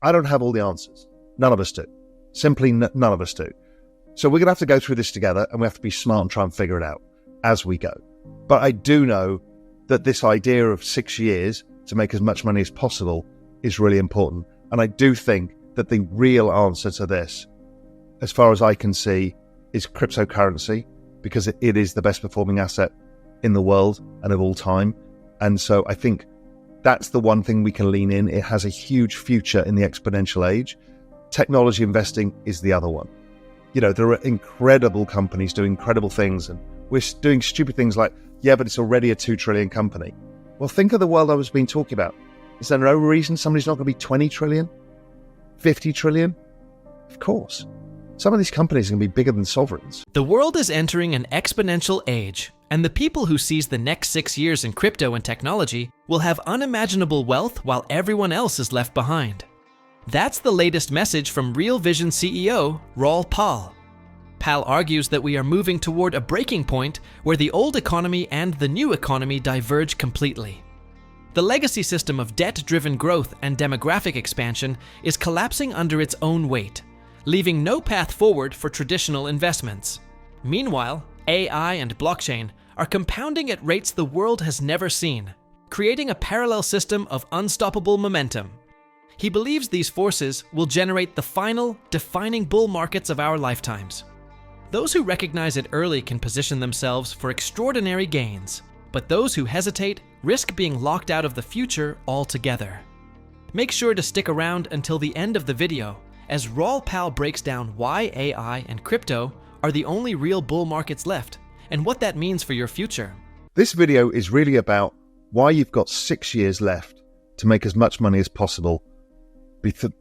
I don't have all the answers. None of us do. Simply none of us do. So we're going to have to go through this together, and we have to be smart and try and figure it out as we go. But I do know that this idea of 6 years to make as much money as possible is really important. And I do think that the real answer to this, as far as I can see, is cryptocurrency, because it is the best performing asset in the world and of all time. And so I think that's the one thing we can lean in. It has a huge future in the exponential age. Technology investing is the other one. You know, there are incredible companies doing incredible things, and we're doing stupid things like, yeah, but it's already a 2 trillion company. Well, think of the world I was being talking about. Is there no reason somebody's not going to be 20 trillion? 50 trillion? Of course. Some of these companies are going to be bigger than sovereigns. The world is entering an exponential age, and the people who seize the next 6 years in crypto and technology will have unimaginable wealth while everyone else is left behind. That's the latest message from Real Vision CEO Raoul Pal. Pal argues that we are moving toward a breaking point where the old economy and the new economy diverge completely. The legacy system of debt-driven growth and demographic expansion is collapsing under its own weight, leaving no path forward for traditional investments. Meanwhile, AI and blockchain are compounding at rates the world has never seen, creating a parallel system of unstoppable momentum. He believes these forces will generate the final, defining bull markets of our lifetimes. Those who recognize it early can position themselves for extraordinary gains, but those who hesitate risk being locked out of the future altogether. Make sure to stick around until the end of the video, as Raoul Pal breaks down why AI and crypto are the only real bull markets left, and what that means for your future. This video is really about why you've got 6 years left to make as much money as possible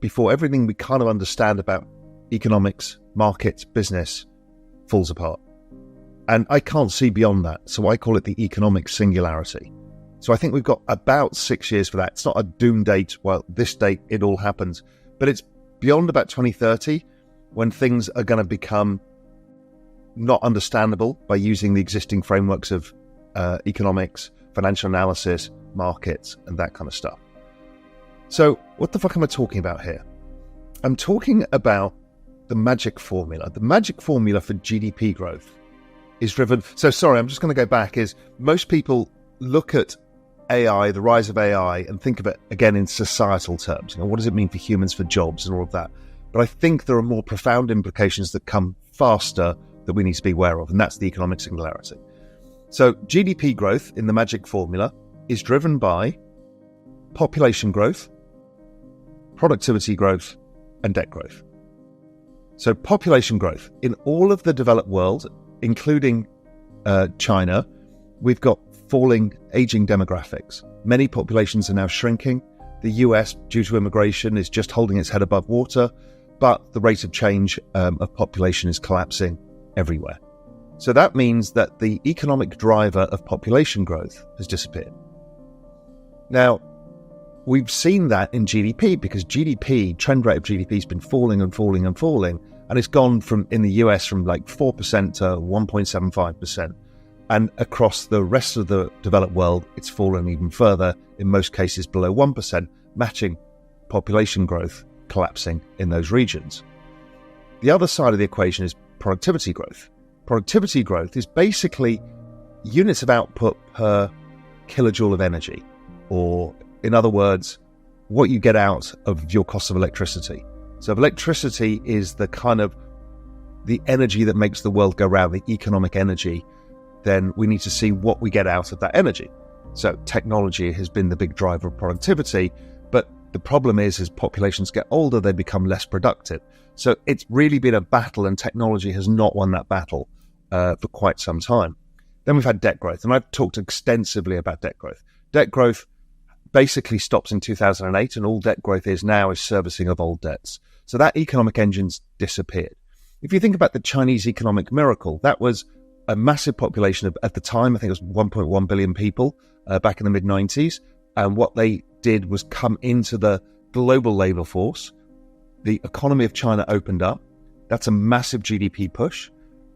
before everything we kind of understand about economics, markets, business falls apart. And I can't see beyond that, so I call it the economic singularity. So I think we've got about 6 years for that. It's not a doom date, well, this date it all happens, but it's beyond about 2030 when things are going to become not understandable by using the existing frameworks of economics, financial analysis, markets, and that kind of stuff. So what the fuck am I talking about here? I'm talking about the magic formula. The magic formula for GDP growth is driven... So sorry, I'm just going to go back, is most people look at AI, the rise of AI, and think of it, again, in societal terms. You know, what does it mean for humans, for jobs, and all of that? But I think there are more profound implications that come faster that we need to be aware of, and that's the economic singularity. So GDP growth in the magic formula is driven by population growth, productivity growth, and debt growth. So population growth. In all of the developed world, including China, we've got falling, aging demographics. Many populations are now shrinking. The US, due to immigration, is just holding its head above water, but the rate of change of population is collapsing everywhere. So that means that the economic driver of population growth has disappeared. Now, we've seen that in GDP, because GDP, trend rate of GDP has been falling and falling and falling, and it's gone from, in the US, from like 4% to 1.75%. And across the rest of the developed world, it's fallen even further, in most cases below 1%, matching population growth collapsing in those regions. The other side of the equation is productivity growth. Productivity growth is basically units of output per kilojoule of energy, or in other words, what you get out of your cost of electricity. So if electricity is the kind of the energy that makes the world go round, the economic energy, then we need to see what we get out of that energy. So technology has been the big driver of productivity, but the problem is as populations get older, they become less productive. So it's really been a battle, and technology has not won that battle for quite some time. Then we've had debt growth, and I've talked extensively about debt growth. Debt growth basically stops in 2008, and all debt growth is now is servicing of old debts. So that economic engine's disappeared. If you think about the Chinese economic miracle, that was a massive population of, at the time, I think it was 1.1 billion people back in the mid-90s. And what they did was come into the global labor force. The economy of China opened up. That's a massive GDP push.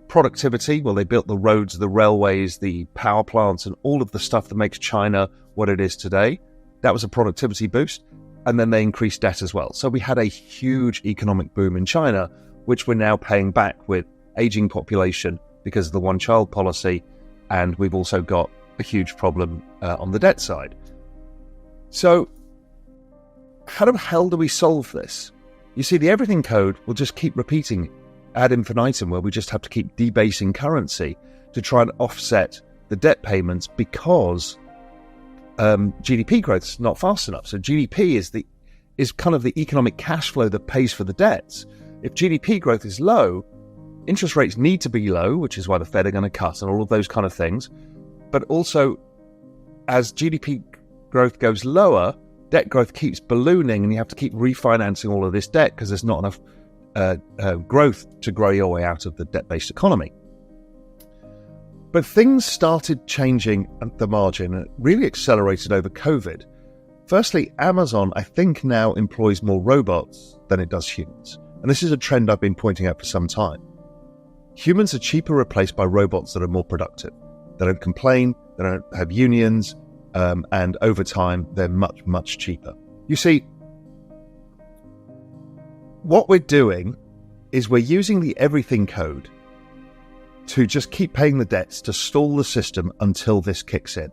Productivity, well, they built the roads, the railways, the power plants, and all of the stuff that makes China what it is today. That was a productivity boost. and then they increased debt as well. So we had a huge economic boom in China, which we're now paying back with aging population because of the one-child policy, and we've also got a huge problem on the debt side. So how the hell do we solve this? You see, the everything code will just keep repeating ad infinitum, where we just have to keep debasing currency to try and offset the debt payments because GDP growth is not fast enough. So GDP is kind of the economic cash flow that pays for the debts. If GDP growth is low, interest rates need to be low, which is why the Fed are going to cut and all of those kind of things. But also, as GDP growth goes lower, debt growth keeps ballooning, and you have to keep refinancing all of this debt because there's not enough growth to grow your way out of the debt-based economy. But things started changing at the margin, and it really accelerated over COVID. Firstly, Amazon, I think, now employs more robots than it does humans. And this is a trend I've been pointing out for some time. Humans are cheaper replaced by robots that are more productive. They don't complain, they don't have unions, and over time, they're much, much cheaper. You see, what we're doing is we're using the everything code to just keep paying the debts to stall the system until this kicks in.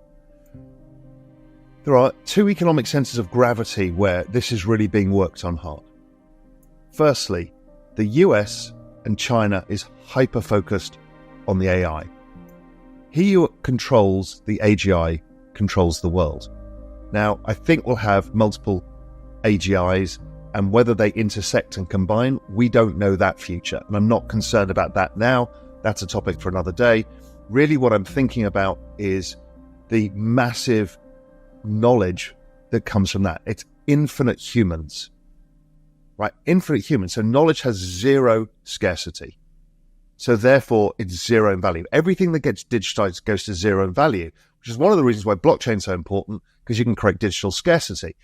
There are two economic centres of gravity where this is really being worked on hard. Firstly, the US and China is hyper-focused on the AI. He who controls the AGI controls the world. Now, I think we'll have multiple AGIs, and whether they intersect and combine, we don't know that future. And I'm not concerned about that now. That's a topic for another day. Really, what I'm thinking about is the massive knowledge that comes from that. It's infinite humans, right? Infinite humans. So knowledge has zero scarcity. So therefore, it's zero in value. Everything that gets digitized goes to zero in value, which is one of the reasons why blockchain is so important, because you can create digital scarcity.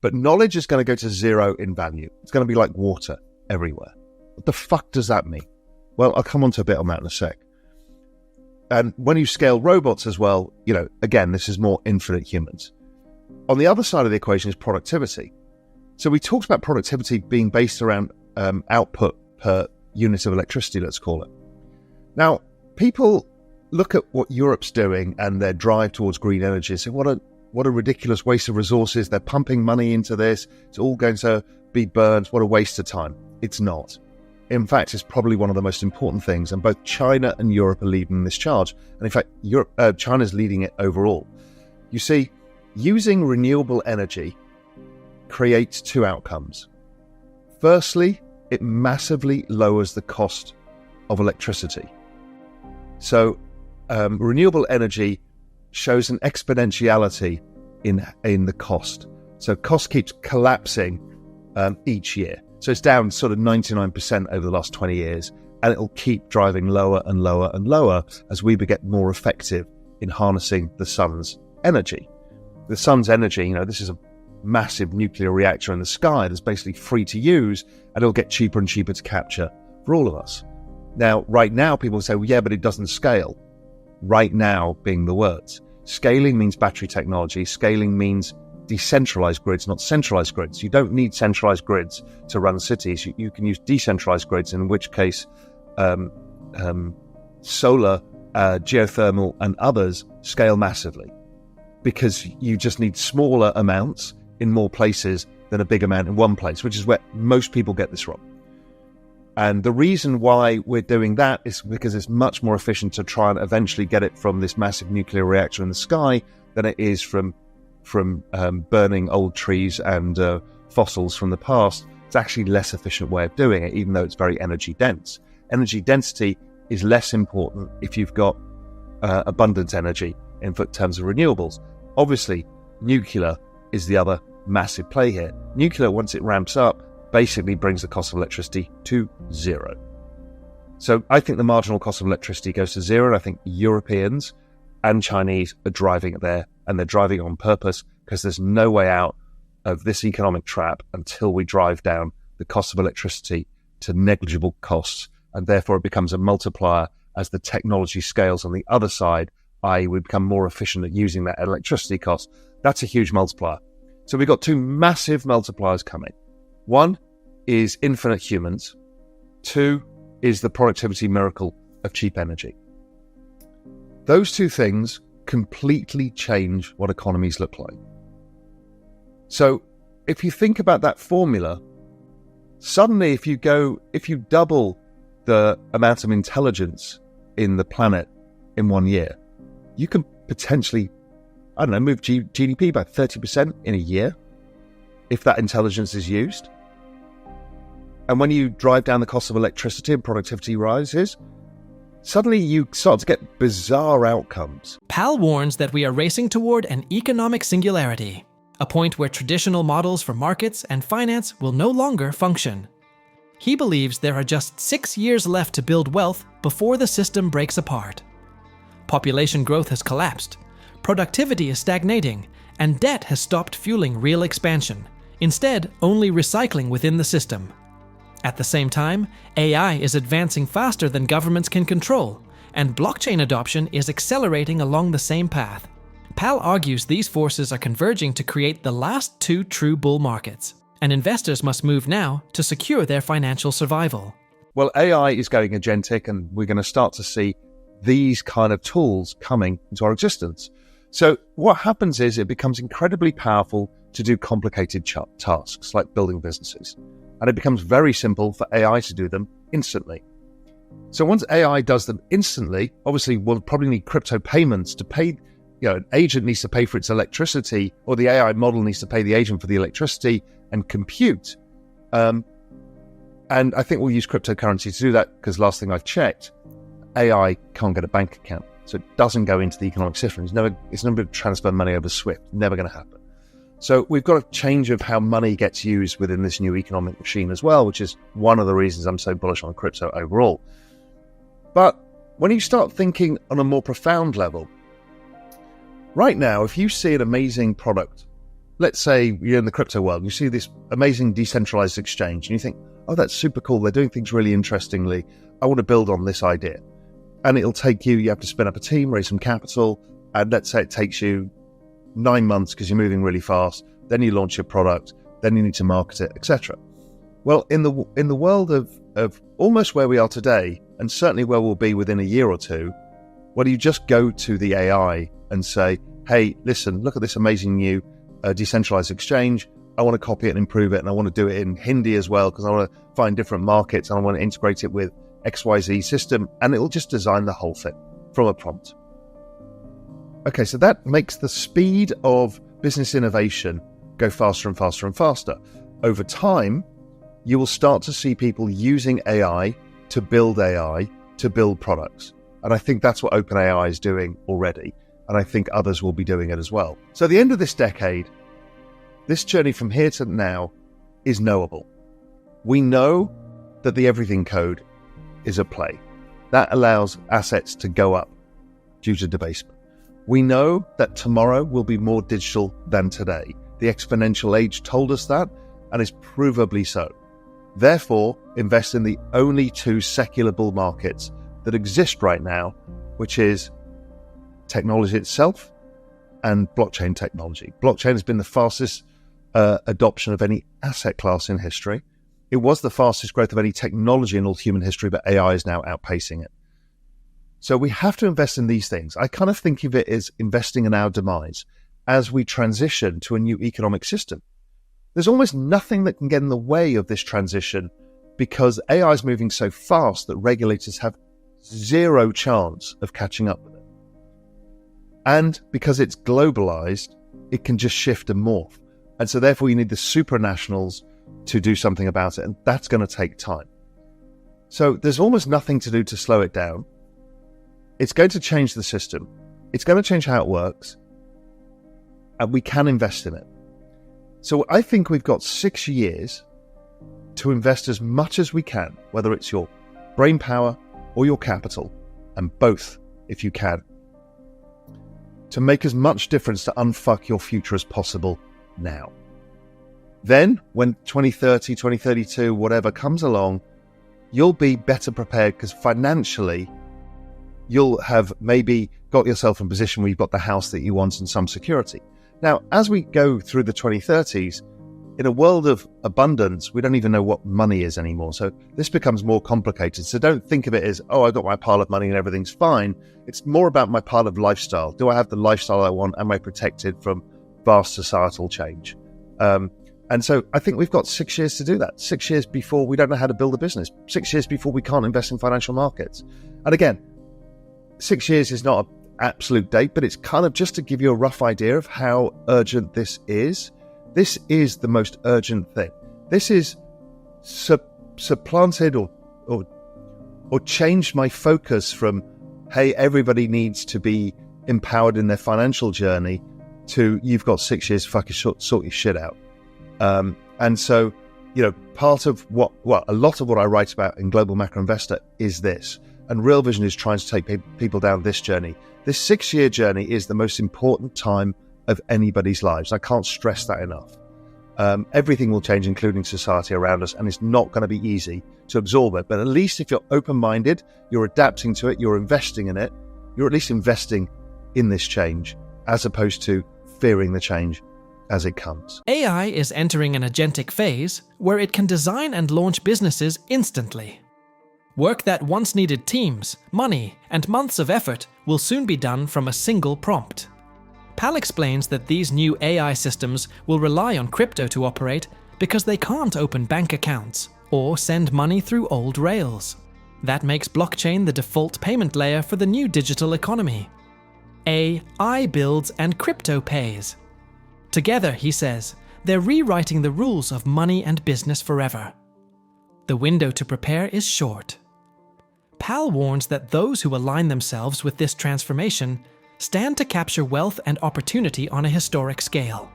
But knowledge is going to go to zero in value. It's going to be like water everywhere. What the fuck does that mean? Well, I'll come on to a bit on that in a sec. And when you scale robots as well, again, this is more infinite humans. On the other side of the equation is productivity. So we talked about productivity being based around output per unit of electricity, let's call it. Now, people look at what Europe's doing and their drive towards green energy and say, what a ridiculous waste of resources. They're pumping money into this. It's all going to be burned. What a waste of time. It's not. In fact, it's probably one of the most important things, and both China and Europe are leading this charge. And in fact, China's leading it overall. You see, using renewable energy creates two outcomes. Firstly, it massively lowers the cost of electricity. So renewable energy shows an exponentiality in the cost. So cost keeps collapsing each year. So it's down sort of 99% over the last 20 years, and it'll keep driving lower and lower and lower as we get more effective in harnessing the sun's energy. The sun's energy, this is a massive nuclear reactor in the sky that's basically free to use, and it'll get cheaper and cheaper to capture for all of us. Now, right now, people say, well, yeah, but it doesn't scale. Right now being the words. Scaling means battery technology. Scaling means decentralized grids, not centralized grids. You don't need centralized grids to run cities. You can use decentralized grids, in which case solar, geothermal, and others scale massively, because you just need smaller amounts in more places than a big amount in one place, which is where most people get this wrong. And the reason why we're doing that is because it's much more efficient to try and eventually get it from this massive nuclear reactor in the sky than it is from burning old trees and fossils from the past. It's actually a less efficient way of doing it, even though it's very energy dense. Energy density is less important if you've got abundant energy in terms of renewables. Obviously, nuclear is the other massive play here. Nuclear, once it ramps up, basically brings the cost of electricity to zero. So I think the marginal cost of electricity goes to zero, and I think Europeans and Chinese are driving it there, and they're driving it on purpose, because there's no way out of this economic trap until we drive down the cost of electricity to negligible costs, and therefore it becomes a multiplier as the technology scales on the other side, i.e. we become more efficient at using that electricity cost. That's a huge multiplier. So we've got two massive multipliers coming. One is infinite humans. Two is the productivity miracle of cheap energy. Those two things completely change what economies look like. So if you think about that formula, suddenly if you double the amount of intelligence in the planet in 1 year, you can potentially, move GDP by 30% in a year if that intelligence is used. And when you drive down the cost of electricity and productivity rises, suddenly you start to get bizarre outcomes. Pal warns that we are racing toward an economic singularity, a point where traditional models for markets and finance will no longer function. He believes there are just 6 years left to build wealth before the system breaks apart. Population growth has collapsed, productivity is stagnating, and debt has stopped fueling real expansion, instead only recycling within the system. At the same time, AI is advancing faster than governments can control, and blockchain adoption is accelerating along the same path. Pal argues these forces are converging to create the last two true bull markets, and investors must move now to secure their financial survival. Well, AI is going agentic, and we're going to start to see these kind of tools coming into our existence. So what happens is it becomes incredibly powerful to do complicated tasks like building businesses. And it becomes very simple for AI to do them instantly. So once AI does them instantly, obviously we'll probably need crypto payments to pay, an agent needs to pay for its electricity, or the AI model needs to pay the agent for the electricity and compute. And I think we'll use cryptocurrency to do that, because last thing I've checked, AI can't get a bank account. So it doesn't go into the economic system. It's never going to transfer money over SWIFT. Never going to happen. So we've got a change of how money gets used within this new economic machine as well, which is one of the reasons I'm so bullish on crypto overall. But when you start thinking on a more profound level, right now, if you see an amazing product, let's say you're in the crypto world, you see this amazing decentralized exchange, and you think, oh, that's super cool. They're doing things really interestingly. I want to build on this idea. And it'll take you have to spin up a team, raise some capital, and let's say it takes you 9 months because you're moving really fast. Then you launch your product. Then you need to market it, etc. Well, in the world of almost where we are today, and certainly where we'll be within a year or two, where you just go to the AI and say, hey, listen, look at this amazing new decentralized exchange. I want to copy it and improve it, and I want to do it in Hindi as well because I want to find different markets and I want to integrate it with XYZ system, and it'll just design the whole thing from a prompt. Okay, so that makes the speed of business innovation go faster and faster and faster. Over time, you will start to see people using AI to build products. And I think that's what OpenAI is doing already. And I think others will be doing it as well. So at the end of this decade, this journey from here to now is knowable. We know that the everything code is at play. That allows assets to go up due to debasement. We know that tomorrow will be more digital than today. The exponential age told us that, and is provably so. Therefore, invest in the only two secular bull markets that exist right now, which is technology itself and blockchain technology. Blockchain has been the fastest adoption of any asset class in history. It was the fastest growth of any technology in all human history, but AI is now outpacing it. So we have to invest in these things. I kind of think of it as investing in our demise as we transition to a new economic system. There's almost nothing that can get in the way of this transition because AI is moving so fast that regulators have zero chance of catching up with it. And because it's globalized, it can just shift and morph. And so therefore you need the supranationals to do something about it. And that's going to take time. So there's almost nothing to do to slow it down. It's going to change the system. It's going to change how it works. And we can invest in it. So I think we've got 6 years to invest as much as we can, whether it's your brain power or your capital, and both if you can, to make as much difference to unfuck your future as possible now. Then, when 2030, 2032, whatever comes along, you'll be better prepared because financially, you'll have maybe got yourself in a position where you've got the house that you want and some security. Now, as we go through the 2030s, in a world of abundance, we don't even know what money is anymore. So this becomes more complicated. So don't think of it as, oh, I've got my pile of money and everything's fine. It's more about my pile of lifestyle. Do I have the lifestyle I want? Am I protected from vast societal change? And so I think we've got 6 years to do that. 6 years before we don't know how to build a business. 6 years before we can't invest in financial markets. And again, 6 years is not an absolute date, but it's kind of just to give you a rough idea of how urgent this is. This is the most urgent thing. This is supplanted or changed my focus from, hey, everybody needs to be empowered in their financial journey, to you've got 6 years to fucking sort your shit out. And so, part of a lot of what I write about in Global Macro Investor is this. And Real Vision is trying to take people down this journey. This 6-year journey is the most important time of anybody's lives. I can't stress that enough. Everything will change, including society around us, and it's not going to be easy to absorb it. But at least if you're open-minded, you're adapting to it, you're investing in it, you're at least investing in this change, as opposed to fearing the change as it comes. AI is entering an agentic phase where it can design and launch businesses instantly. Work that once needed teams, money, and months of effort will soon be done from a single prompt. Pal explains that these new AI systems will rely on crypto to operate because they can't open bank accounts or send money through old rails. That makes blockchain the default payment layer for the new digital economy. AI builds and crypto pays. Together, he says, they're rewriting the rules of money and business forever. The window to prepare is short. Pal warns that those who align themselves with this transformation stand to capture wealth and opportunity on a historic scale,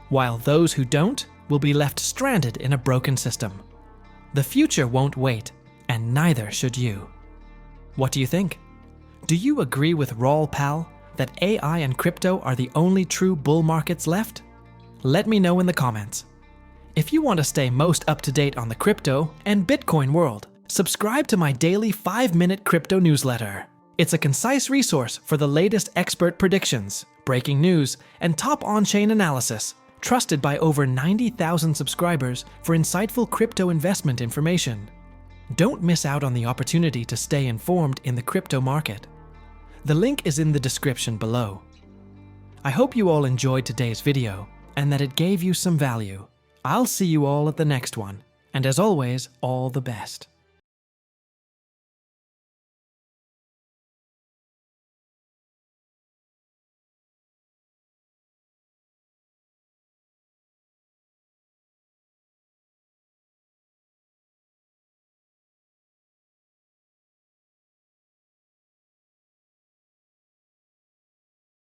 while those who don't will be left stranded in a broken system. The future won't wait, and neither should you. What do you think? Do you agree with Raoul Pal that AI and crypto are the only true bull markets left? Let me know in the comments. If you want to stay most up to date on the crypto and Bitcoin world, subscribe to my daily 5-minute crypto newsletter. It's a concise resource for the latest expert predictions, breaking news, and top on-chain analysis, trusted by over 90,000 subscribers for insightful crypto investment information. Don't miss out on the opportunity to stay informed in the crypto market. The link is in the description below. I hope you all enjoyed today's video and that it gave you some value. I'll see you all at the next one, and as always, all the best.